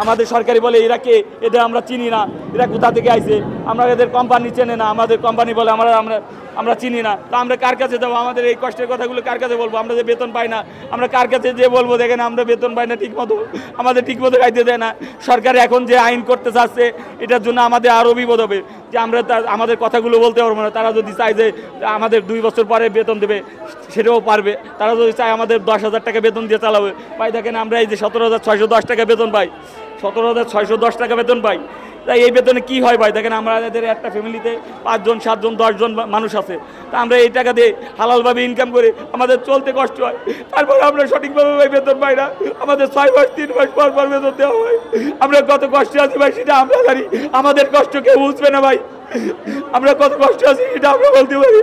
আমাদের সরকারি বলে এরা কে, এদের আমরা চিনি না, এরা কোথা থেকে আইছে, আমরা এদের কোম্পানি চেনে না, আমাদের কোম্পানি বলে আমরা আমরা আমরা চিনি না। তো আমরা কার কাছে যাবো? আমাদের এই কষ্টের কথাগুলো কার কাছে বলবো? আমরা যে বেতন পাই না, আমরা কার কাছে যে বলবো? দেখেন আমরা বেতন পাই না ঠিক মতো, আমাদের ঠিক মতো খাইতে দেয় না। সরকার এখন যে আইন করতে চাচ্ছে এটার জন্য আমাদের আরও বিপদ হবে, যে আমরা আমাদের কথাগুলো বলতে পারবো না। তারা যদি চায় যে আমাদের 2 বছর পরে বেতন দেবে, সেটাও পারবে। তারা যদি চায় আমাদের 10,000 টাকা বেতন দিয়ে চালাবে, পাই দেখেন আমরা এই যে 17,610 টাকা বেতন পাই, 17,610 টাকা বেতন পাই। তাই এই বেতনে কি হয় ভাই? দেখেন আমাদের একটা ফ্যামিলিতে 5 জন 7 জন 10 জন মানুষ আছে, তা আমরা এই টাকা দিয়ে হালালভাবে ইনকাম করে আমাদের চলতে কষ্ট হয়, তারপর আমরা সঠিকভাবে ভাই বেতন পাই না। আমাদের 6 মাস 3 মাস পর পর বেতন দেওয়া হয়। আমরা কত কষ্টে আছি ভাই সেটা আমরা জানি, আমাদের কষ্ট কেউ বুঝবে না ভাই। আমরা কত কষ্ট আছি এটা আমরা বলতে পারি।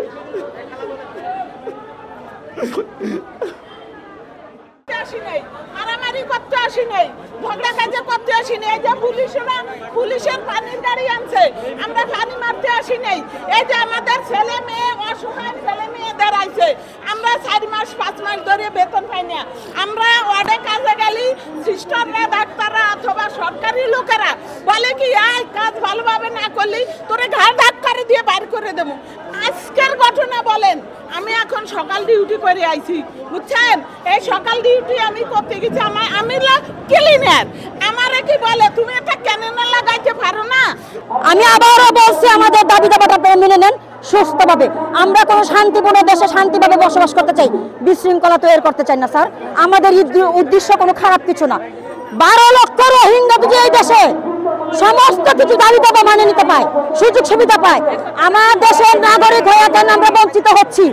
মারামারি করতে আসি নাই, ঝগড়া কাজে করতে আসি নাই। এই যে পুলিশের পানির গাড়ি আনছে, আমরা পানি মারতে আসি নাই। এই যে আমাদের ছেলে মেয়ে, অসহায় ছেলে মেয়েদের আইছে, আমরা 4 মাস 5 মাস ধরে বেতন পাই না। আমরা ওয়ার্ডে কাজে গেলি সিস্টাররা, ডাক্তাররা অথবা সরকারি লোকেরা বলে কি এই কাজ ভালোভাবে না করলি তোরে ঘাড় ধাপ করে দিয়ে বাইর করে দেবো। আজকের ঘটনা বলেন, আমি এখন সকাল ডিউটি করে আইছি, বুঝছেন? এই সকাল ডিউটি আমি করতে গেছি, আমি ক্লিনার, আমারে কি বলে তুমি এটা কেন না লাগাইতে পারো না? আমি আবারও বলছি আমাদের দাবি দাবাটা মেনে নেন সুস্থভাবে। আমরা কোনো শান্তিপূর্ণ দেশে শান্তিভাবে বসবাস করতে চাই, বিশৃঙ্খলা তৈরি করতে চাই না স্যার। আমাদের উদ্দেশ্য কোনো খারাপ কিছু না। 12 লক্ষ রোহিঙ্গা যদি এই দেশে সমস্ত কিছু দাবি দাবা মানে নিতে পায়, সুযোগ সুবিধা পায়, আমার দেশের নাগরিক হয়ে কেন আমরা বঞ্চিত হচ্ছি?